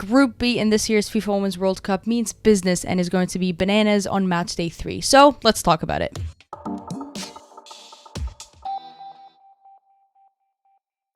Group B in this year's FIFA Women's World Cup means business and is going to be bananas on match day 3. So let's talk about it.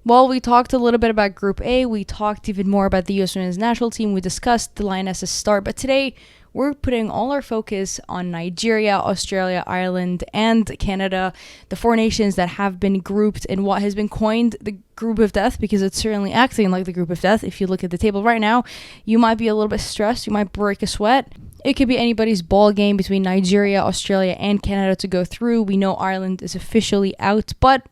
Well, we talked a little bit about Group A. We talked even more about the U.S. Women's National Team. We discussed the Lionesses' start. But today, we're putting all our focus on Nigeria, Australia, Ireland, and Canada, the 4 nations that have been grouped in what has been coined the group of death, because it's certainly acting like the group of death. If you look at the table right now, you might be a little bit stressed. You might break a sweat. It could be anybody's ball game between Nigeria, Australia, and Canada to go through. We know Ireland is officially out, but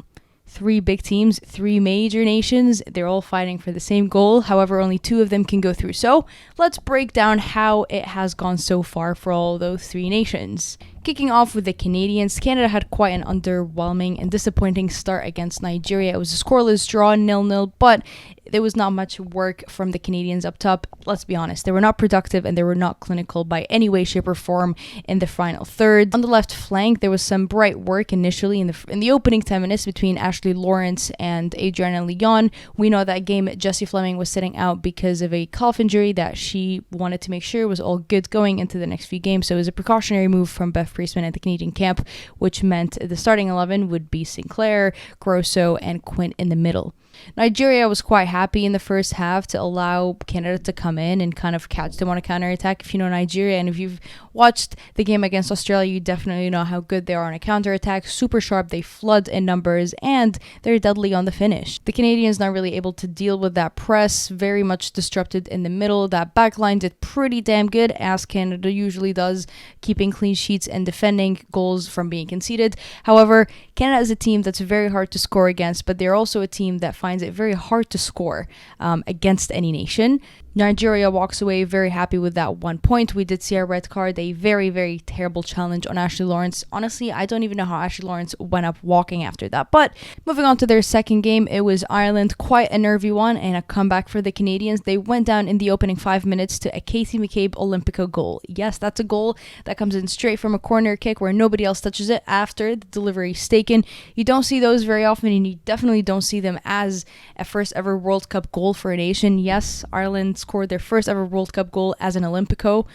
3 big teams, 3 major nations, they're all fighting for the same goal. However, only 2 of them can go through. So let's break down how it has gone so far for all those 3 nations. Kicking off with the Canadians, Canada had quite an underwhelming and disappointing start against Nigeria. It was a scoreless draw, 0-0, but there was not much work from the Canadians up top. Let's be honest, they were not productive and they were not clinical by any way, shape, or form in the final third. On the left flank, there was some bright work initially in the opening 10 minutes between Ashley Lawrence and Adriana Leon. We know that game Jessie Fleming was sitting out because of a calf injury that she wanted to make sure was all good going into the next few games. So it was a precautionary move from Beth Priestman at the Canadian camp, which meant the starting 11 would be Sinclair, Grosso, and Quint in the middle. Nigeria was quite happy in the first half to allow Canada to come in and kind of catch them on a counterattack. If you know Nigeria and if you've watched the game against Australia, you definitely know how good they are on a counterattack. Super sharp, they flood in numbers, and they're deadly on the finish. The Canadians not really able to deal with that press, very much disrupted in the middle. That backline did pretty damn good, as Canada usually does, keeping clean sheets and defending goals from being conceded. However, Canada is a team that's very hard to score against, but they're also a team that finds it very hard to score against any nation. Nigeria walks away very happy with that 1 point. We did see a red card, a very, very terrible challenge on Ashley Lawrence. Honestly, I don't even know how Ashley Lawrence went up walking after that. But moving on to their second game, it was Ireland, quite a nervy one and a comeback for the Canadians. They went down in the opening 5 minutes to a Katie McCabe Olympico goal. Yes, that's a goal that comes in straight from a corner kick where nobody else touches it after the delivery is taken. You don't see those very often, and you definitely don't see them as a first ever World Cup goal for a nation. Yes, Ireland scored their first ever World Cup goal as an Olympico.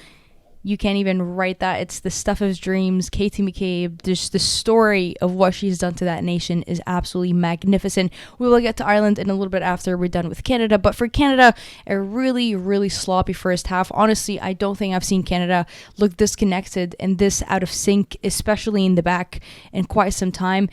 You can't even write that. It's the stuff of dreams. Katie McCabe, just the story of what she's done to that nation is absolutely magnificent. We will get to Ireland in a little bit after we're done with Canada. But for Canada, a really, really sloppy first half. Honestly, I don't think I've seen Canada look disconnected and this out of sync, especially in the back, in quite some time.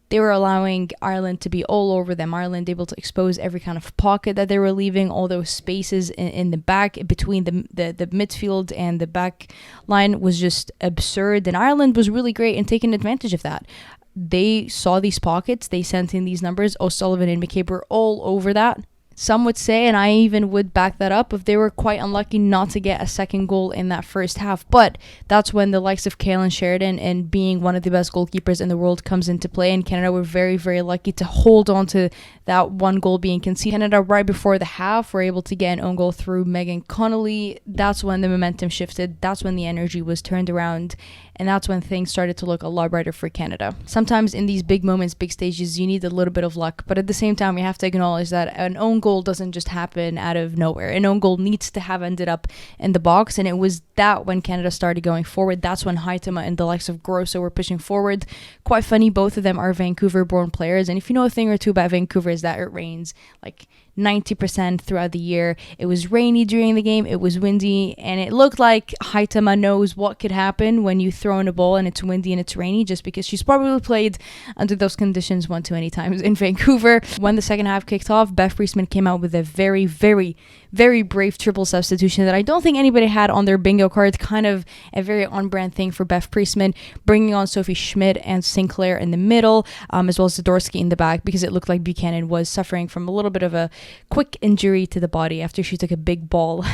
They were allowing Ireland to be all over them. Ireland able to expose every kind of pocket that they were leaving, all those spaces in the back between the midfield and the back line was just absurd. And Ireland was really great in taking advantage of that. They saw these pockets, they sent in these numbers. O'Sullivan and McCabe were all over that. Some would say, and I even would back that up, if they were quite unlucky not to get a second goal in that first half. But that's when the likes of Kaylin Sheridan and being one of the best goalkeepers in the world comes into play. And Canada were very, very lucky to hold on to that 1 goal being conceded. Canada, right before the half, were able to get an own goal through Megan Connolly. That's when the momentum shifted. That's when the energy was turned around. And that's when things started to look a lot brighter for Canada. Sometimes in these big moments, big stages, you need a little bit of luck. But at the same time, we have to acknowledge that an own goal doesn't just happen out of nowhere. An own goal needs to have ended up in the box. And it was that when Canada started going forward. That's when Haitama and the likes of Grosso were pushing forward. Quite funny, both of them are Vancouver-born players. And if you know a thing or two about Vancouver, is that it rains like 90% throughout the year. It was rainy during the game, it was windy, and it looked like Haitama knows what could happen when you throw in a ball and it's windy and it's rainy, just because she's probably played under those conditions one too many times in Vancouver. When the second half kicked off, Beth Priestman came out with a very, very, very brave triple substitution that I don't think anybody had on their bingo card. Kind of a very on-brand thing for Beth Priestman, bringing on Sophie Schmidt and Sinclair in the middle, as well as Zadorsky in the back, because it looked like Buchanan was suffering from a little bit of a quick injury to the body after she took a big ball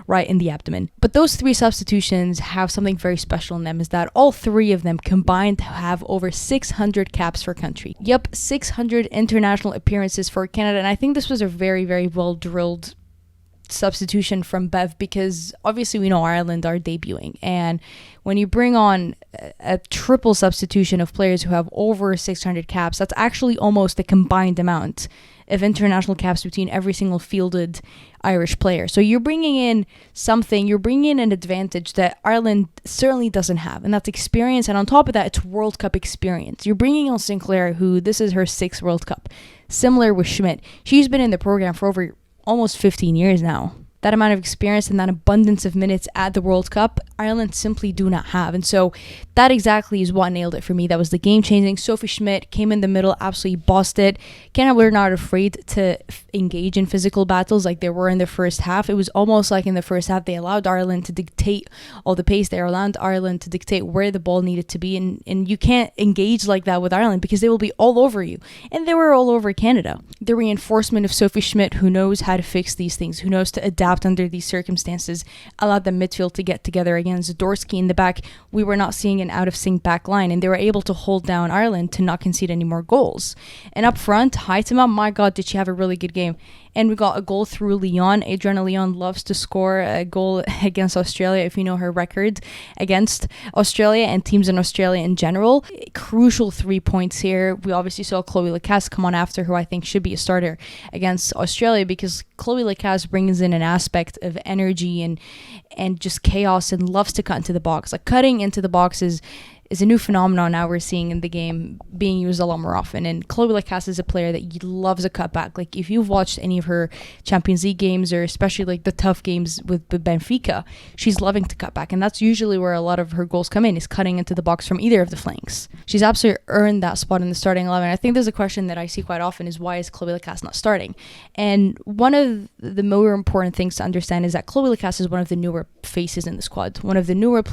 right in the abdomen. But those 3 substitutions have something very special in them, is that all 3 of them combined have over 600 caps for country. Yep, 600 international appearances for Canada, and I think this was a very, very well drilled substitution from Bev, because obviously we know Ireland are debuting, and when you bring on a triple substitution of players who have over 600 caps, that's actually almost the combined amount of international caps between every single fielded Irish player. So you're bringing in an advantage that Ireland certainly doesn't have, and that's experience. And on top of that, it's World Cup experience. You're bringing on Sinclair, who this is her 6th World Cup. Similar with Schmidt. She's been in the program for over almost 15 years now. That amount of experience and that abundance of minutes at the World Cup, Ireland simply do not have. And so that exactly is what nailed it for me. That was the game-changing. Sophie Schmidt came in the middle, absolutely bossed it. Canada were not afraid to engage in physical battles like they were in the first half. It was almost like in the first half they allowed Ireland to dictate all the pace. They allowed Ireland to dictate where the ball needed to be. And you can't engage like that with Ireland because they will be all over you. And they were all over Canada. The reinforcement of Sophie Schmidt, who knows how to fix these things, who knows to adapt under these circumstances, allowed the midfield to get together against Zadorsky in the back. We were not seeing an out of sync back line, and they were able to hold down Ireland to not concede any more goals. And up front, Haitema, my God, did she have a really good game. And we got a goal through Leon. Adriana Leon loves to score a goal against Australia, if you know her record against Australia and teams in Australia in general. Crucial 3 points here. We obviously saw Chloe Lacasse come on after, who I think should be a starter against Australia, because Chloe Lacasse brings in an aspect of energy and just chaos and loves to cut into the box. Like, cutting into the box is a new phenomenon now we're seeing in the game, being used a lot more often. And Chloe Lacasse is a player that loves a cutback. Like, if you've watched any of her Champions League games, or especially like the tough games with Benfica, she's loving to cut back. And that's usually where a lot of her goals come in, is cutting into the box from either of the flanks. She's absolutely earned that spot in the starting 11. I think there's a question that I see quite often is, why is Chloe Lacasse not starting? And one of the more important things to understand is that Chloe Lacasse is one of the newer faces in the squad, one of the newer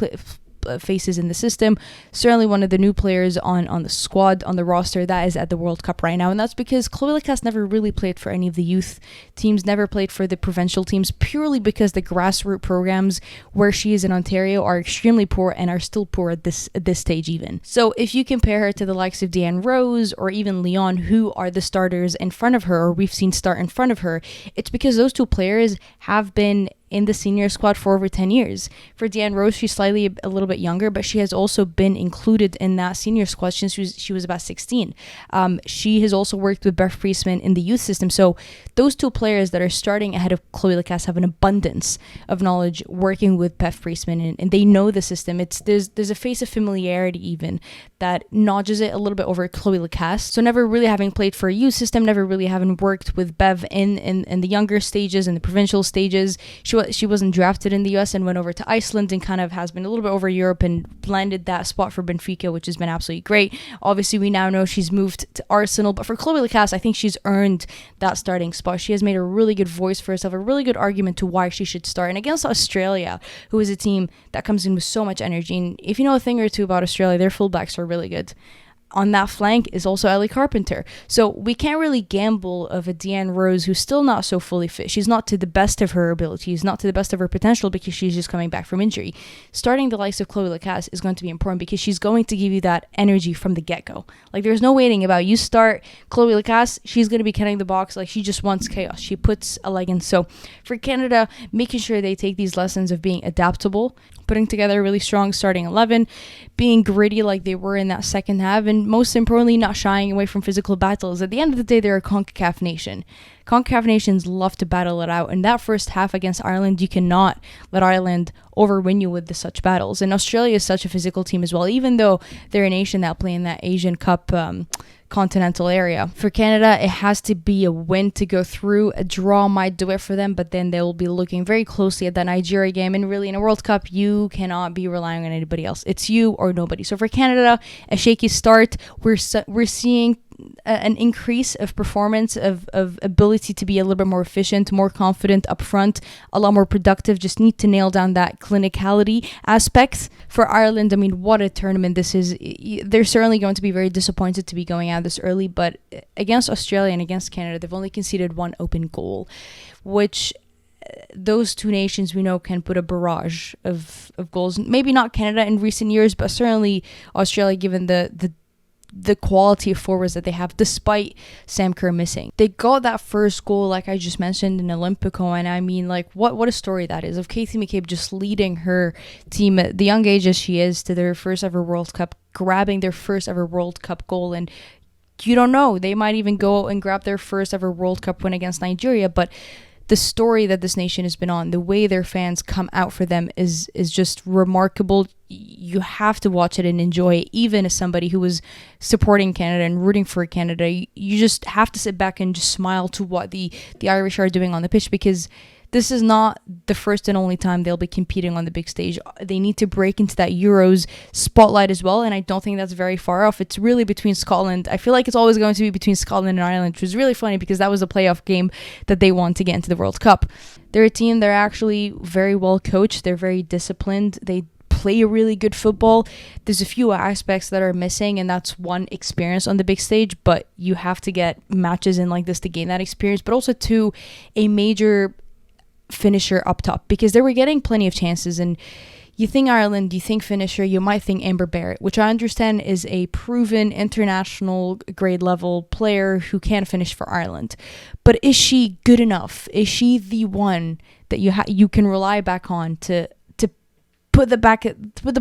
faces in the system, certainly one of the new players on the squad, on the roster that is at the World Cup right now. And that's because Chloe Lacasse never really played for any of the youth teams, never played for the provincial teams, purely because the grassroots programs where she is in Ontario are extremely poor, and are still poor at this stage even. So if you compare her to the likes of Deanne Rose or even Leon, who are the starters in front of her, or we've seen start in front of her, it's because those two players have been in the senior squad for over 10 years. For Deanne Rose, she's slightly a little bit younger, but she has also been included in that senior squad since she was about 16. She has also worked with Beth Priestman in the youth system. So those two players that are starting ahead of Chloe Lacasse have an abundance of knowledge working with Beth Priestman, and they know the system. There's a face of familiarity even that nudges it a little bit over Chloe Lacasse. So never really having played for a youth system, never really having worked with Bev in the younger stages, in the provincial stages, she wasn't drafted in the US and went over to Iceland and kind of has been a little bit over Europe and landed that spot for Benfica, which has been absolutely great. Obviously, we now know she's moved to Arsenal, but for Chloe Lacasse, I think she's earned that starting spot. She has made a really good voice for herself, a really good argument to why she should start. And against Australia, who is a team that comes in with so much energy, and if you know a thing or two about Australia, their fullbacks are really good. On that flank is also Ellie Carpenter. So we can't really gamble of a Deanne Rose who's still not so fully fit. She's not to the best of her abilities, not to the best of her potential, because she's just coming back from injury. Starting the likes of Chloe Lacasse is going to be important because she's going to give you that energy from the get-go. Like, there's no waiting about. You start Chloe Lacasse, she's going to be cutting the box. Like, she just wants chaos. She puts a leg in. So for Canada, making sure they take these lessons of being adaptable, putting together a really strong starting 11, being gritty like they were in that second half, and most importantly, not shying away from physical battles. At the end of the day, they're a CONCACAF nation. CONCACAF nations love to battle it out. In that first half against Ireland, you cannot let Ireland overwin you with such battles. And Australia is such a physical team as well, even though they're a nation that play in that Asian Cup continental area. For Canada, it has to be a win to go through. A draw might do it for them, but then they will be looking very closely at that Nigeria game. And really, in a World Cup, you cannot be relying on anybody else. It's you or nobody. So for Canada, a shaky start. We're seeing an increase of performance, of ability to be a little bit more efficient, more confident up front, a lot more productive. Just need to nail down that clinicality aspect. For Ireland, I mean, what a tournament this is. They're certainly going to be very disappointed to be going out this early, but against Australia and against Canada, they've only conceded one open goal, which those two nations we know can put a barrage of goals. Maybe not Canada in recent years, but certainly Australia, given the the quality of forwards that they have despite Sam Kerr missing. They got that first goal, like I just mentioned, in Olympico, and I mean, like, what a story that is of Katie McCabe just leading her team at the young age as she is to their first ever World Cup, grabbing their first ever World Cup goal. And you don't know, they might even go and grab their first ever World Cup win against Nigeria. But the story that this nation has been on, the way their fans come out for them is just remarkable. You have to watch it and enjoy it. Even as somebody who was supporting Canada and rooting for Canada, you just have to sit back and just smile to what the Irish are doing on the pitch, because this is not the first and only time they'll be competing on the big stage. They need to break into that Euros spotlight as well, and I don't think that's very far off. It's really between Scotland. I feel like it's always going to be between Scotland and Ireland, which is really funny because that was a playoff game that they won to get into the World Cup. They're a team, they're actually very well coached. They're very disciplined. They play a really good football. There's a few aspects that are missing, and that's one, experience on the big stage, but you have to get matches in like this to gain that experience, but also two, a major finisher up top, because they were getting plenty of chances. And you think Ireland, you think finisher, you might think Amber Barrett, which I understand is a proven international grade level player who can finish for Ireland, but is she good enough? Is she the one that you can rely back on to put the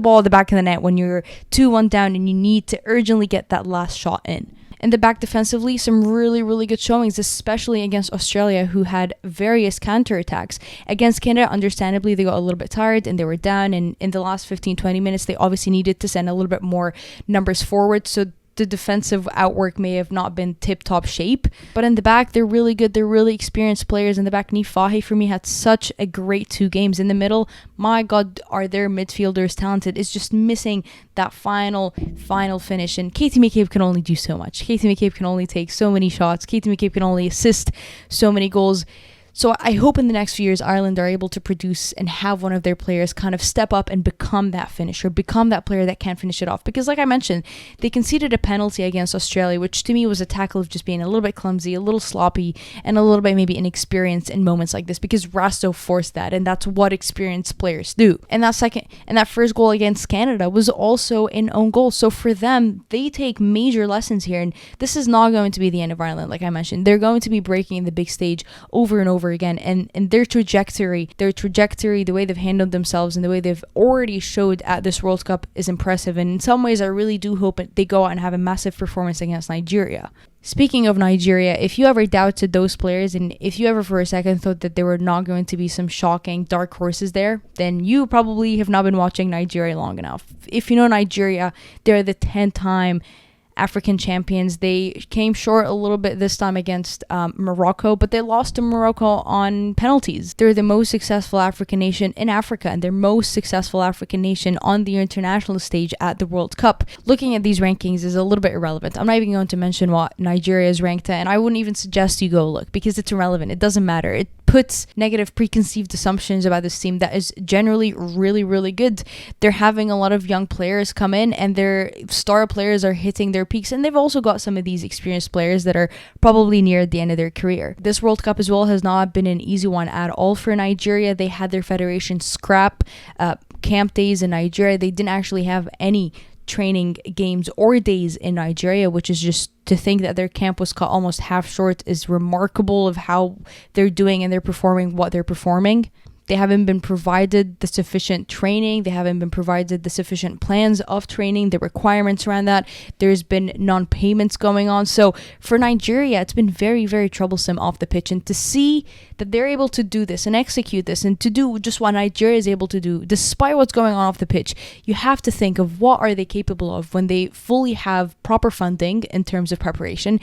ball at the back of the net when you're 2-1 down and you need to urgently get that last shot in? In the back defensively, some really, really good showings, especially against Australia, who had various counterattacks. Against Canada, understandably, they got a little bit tired and they were down. And in the last 15-20 minutes, they obviously needed to send a little bit more numbers forward. So the defensive outwork may have not been tip-top shape. But in the back, they're really good. They're really experienced players in the back. Niamh Fahey, for me, had such a great 2 games. In the middle, my God, are their midfielders talented. It's just missing that final finish. And Katie McCabe can only do so much. Katie McCabe can only take so many shots. Katie McCabe can only assist so many goals. So I hope in the next few years, Ireland are able to produce and have one of their players kind of step up and become that finisher, become that player that can finish it off. Because like I mentioned, they conceded a penalty against Australia, which to me was a tackle of just being a little bit clumsy, a little sloppy, and a little bit maybe inexperienced in moments like this, because Rasto forced that, and that's what experienced players do. And that first goal against Canada was also an own goal. So for them, they take major lessons here, and this is not going to be the end of Ireland. Like I mentioned, they're going to be breaking the big stage over and over again, and their trajectory, the way they've handled themselves and the way they've already showed at this World Cup is impressive. And in some ways, I really do hope they go out and have a massive performance against Nigeria. Speaking of Nigeria, if you ever doubted those players, and if you ever for a second thought that there were not going to be some shocking dark horses there, then you probably have not been watching Nigeria long enough. If you know Nigeria, they're the 10-time African champions. They came short a little bit this time against Morocco, but they lost to Morocco on penalties. They're the most successful African nation in Africa, and they're most successful African nation on the international stage at the World Cup. Looking at these rankings is a little bit irrelevant. I'm not even going to mention what Nigeria is ranked at, and I wouldn't even suggest you go look, because it's irrelevant. It doesn't matter. It puts negative preconceived assumptions about this team that is generally really, really good. They're having a lot of young players come in, and their star players are hitting their peaks, and they've also got some of these experienced players that are probably near the end of their career. This World Cup as well has not been an easy one at all for Nigeria. They had their federation scrap camp days in Nigeria. They didn't actually have any training games or days in Nigeria, which is just, to think that their camp was cut almost half short is remarkable of how they're doing and they're performing what they're performing. They haven't been provided the sufficient training. They haven't been provided the sufficient plans of training, the requirements around that. There's been non-payments going on. So for Nigeria, it's been very, very troublesome off the pitch. And to see that they're able to do this and execute this and to do just what Nigeria is able to do, despite what's going on off the pitch, you have to think of what are they capable of when they fully have proper funding in terms of preparation.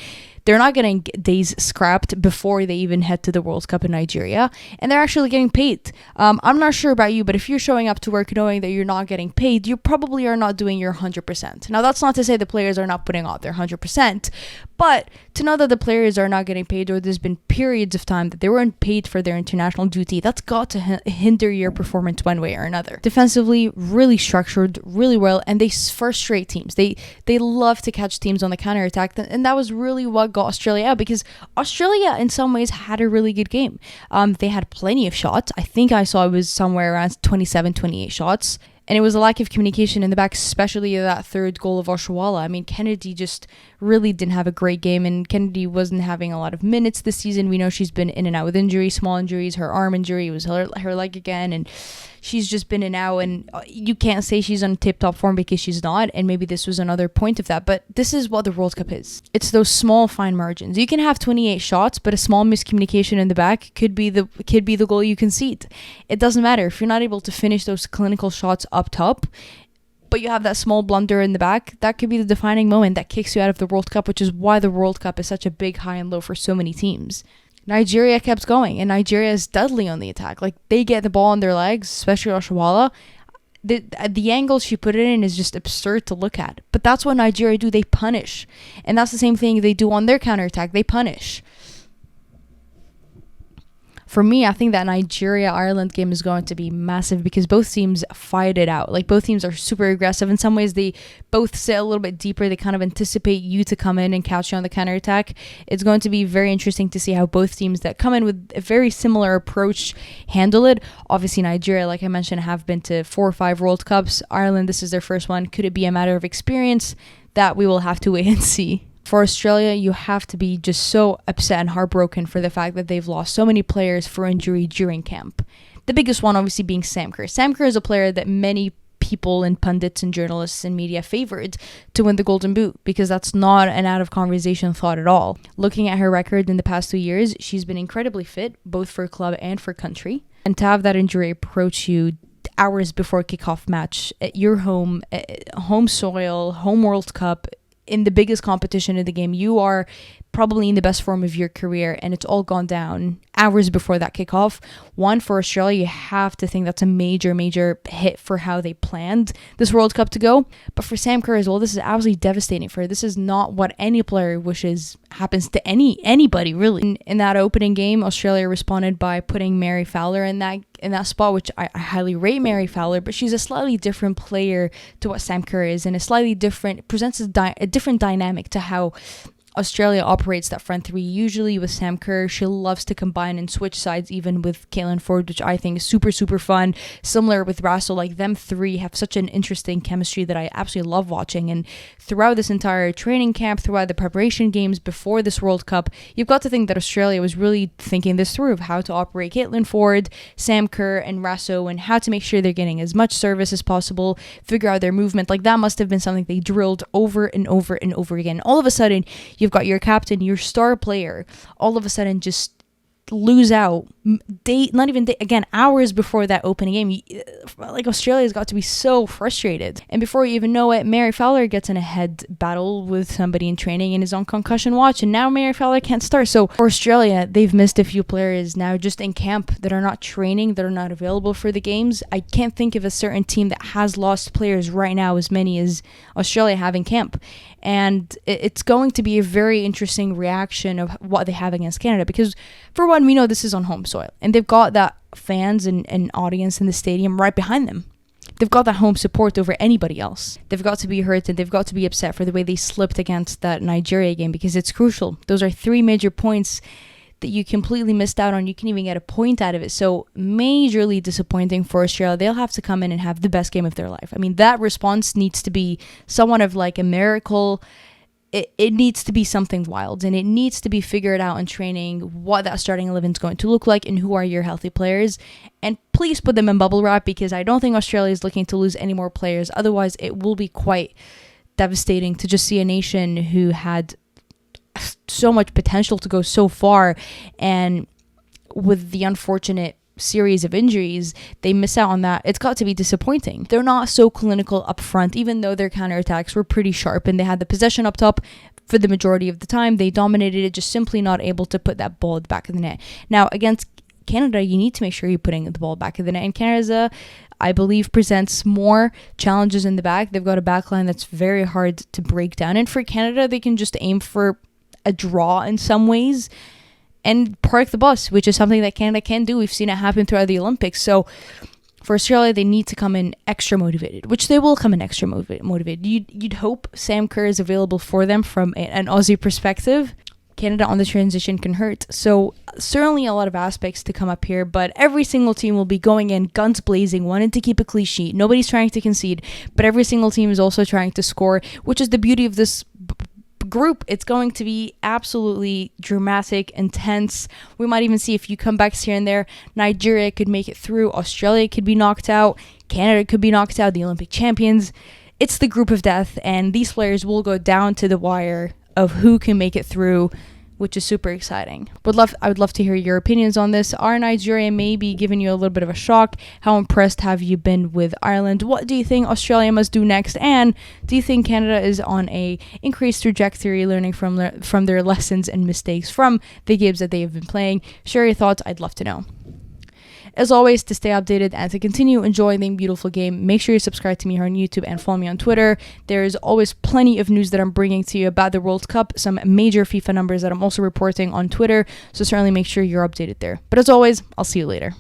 They're not getting days scrapped before they even head to the World Cup in Nigeria, and they're actually getting paid. I'm not sure about you, but if you're showing up to work knowing that you're not getting paid, you probably are not doing your 100%. Now, that's not to say the players are not putting out their 100%, but to know that the players are not getting paid, or there's been periods of time that they weren't paid for their international duty, that's got to hinder your performance one way or another. Defensively, really structured, really well, and they frustrate teams. They love to catch teams on the counterattack, and that was really what got Australia out, because Australia in some ways had a really good game. They had plenty of shots. I think I saw it was somewhere around 27, 28 shots. And it was a lack of communication in the back, especially that third goal of Oshawa. I mean, Kennedy just really didn't have a great game, and Kennedy wasn't having a lot of minutes this season. We know she's been in and out with injuries, small injuries. Her arm injury was her leg again, and she's just been in and out, and you can't say she's on tip-top form because she's not, and maybe this was another point of that. But this is what the World Cup is. It's those small, fine margins. You can have 28 shots, but a small miscommunication in the back could be the goal you concede. It doesn't matter if you're not able to finish those clinical shots up top, but you have that small blunder in the back. That could be the defining moment that kicks you out of the World Cup, which is why the World Cup is such a big high and low for so many teams. Nigeria kept going, and Nigeria is deadly on the attack. Like, they get the ball on their legs, especially Oshawa. The angle she put it in is just absurd to look at. But that's what Nigeria do. They punish. And that's the same thing they do on their counterattack. They punish. For me, I think that Nigeria-Ireland game is going to be massive because both teams fight it out. Like, both teams are super aggressive. In some ways, they both sit a little bit deeper. They kind of anticipate you to come in and catch you on the counterattack. It's going to be very interesting to see how both teams that come in with a very similar approach handle it. Obviously, Nigeria, like I mentioned, have been to 4 or 5 World Cups. Ireland, this is their first one. Could it be a matter of experience? That we will have to wait and see. For Australia, you have to be just so upset and heartbroken for the fact that they've lost so many players for injury during camp. The biggest one obviously being Sam Kerr. Sam Kerr is a player that many people and pundits and journalists and media favored to win the Golden Boot because that's not an out of conversation thought at all. Looking at her record in the past 2 years, she's been incredibly fit, both for club and for country. And to have that injury approach you hours before kickoff match at your home soil, home World Cup, in the biggest competition in the game, you are probably in the best form of your career, and it's all gone down hours before that kickoff. One, for Australia, you have to think that's a major hit for how they planned this World Cup to go. But for Sam Kerr as well, this is absolutely devastating for her. This is not what any player wishes happens to anybody, really. In that opening game, Australia responded by putting Mary Fowler in that spot, which I highly rate Mary Fowler, but she's a slightly different player to what Sam Kerr is, and presents a different dynamic to how Australia operates that front three. Usually with Sam Kerr, she loves to combine and switch sides, even with Caitlin Ford, which I think is super, super fun. Similar with Rasso, like them three have such an interesting chemistry that I absolutely love watching. And throughout this entire training camp, throughout the preparation games before this World Cup, you've got to think that Australia was really thinking this through of how to operate Caitlin Ford, Sam Kerr, and Rasso, and how to make sure they're getting as much service as possible, figure out their movement. Like, that must have been something they drilled over and over and over again. All of a sudden, you've got your captain, your star player, all of a sudden just lose out hours before that opening game. Like, Australia's got to be so frustrated, and before you even know it, Mary Fowler gets in a head battle with somebody in training and is on concussion watch, and now Mary Fowler can't start. So for Australia, they've missed a few players now just in camp that are not training, that are not available for the games. I can't think of a certain team that has lost players right now as many as Australia have in camp, and it's going to be a very interesting reaction of what they have against Canada, because for one, we know this is on home soil, and they've got that fans and audience in the stadium right behind them. They've got that home support over anybody else. They've got to be hurt, and they've got to be upset for the way they slipped against that Nigeria game, because it's crucial. Those are 3 major points that you completely missed out on. You can even get a point out of it. So majorly disappointing for Australia. They'll have to come in and have the best game of their life. I mean, that response needs to be somewhat of like a miracle. It needs to be something wild, and it needs to be figured out in training what that starting 11 is going to look like and who are your healthy players. And please put them in bubble wrap, because I don't think Australia is looking to lose any more players. Otherwise, it will be quite devastating to just see a nation who had so much potential to go so far, and with the unfortunate series of injuries, they miss out on that. It's got to be disappointing. They're not so clinical up front, even though their counterattacks were pretty sharp and they had the possession up top for the majority of the time. They dominated it, just simply not able to put that ball at the back of the net. Now, against Canada, you need to make sure you're putting the ball back of the net, and Canada, I believe, presents more challenges in the back. They've got a back line that's very hard to break down, and for Canada, they can just aim for a draw in some ways and park the bus, which is something that Canada can do. We've seen it happen throughout the Olympics. So for Australia, they need to come in extra motivated, which they will come in extra motivated. You'd hope Sam Kerr is available for them from an Aussie perspective. Canada on the transition can hurt. So certainly a lot of aspects to come up here, but every single team will be going in guns blazing, wanting to keep a clean sheet. Nobody's trying to concede, but every single team is also trying to score, which is the beauty of this group. It's going to be absolutely dramatic, intense. We might even see a few comebacks here and there. Nigeria could make it through. Australia could be knocked out. Canada could be knocked out. The Olympic champions. It's the group of death, and these players will go down to the wire of who can make it through, which is super exciting. I would love to hear your opinions on this. Are Nigeria maybe giving you a little bit of a shock? How impressed have you been with Ireland? What do you think Australia must do next? And do you think Canada is on a increased trajectory, learning from their lessons and mistakes from the games that they have been playing? Share your thoughts. I'd love to know. As always, to stay updated and to continue enjoying the beautiful game, make sure you subscribe to me here on YouTube and follow me on Twitter. There is always plenty of news that I'm bringing to you about the World Cup, some major FIFA numbers that I'm also reporting on Twitter, so certainly make sure you're updated there. But as always, I'll see you later.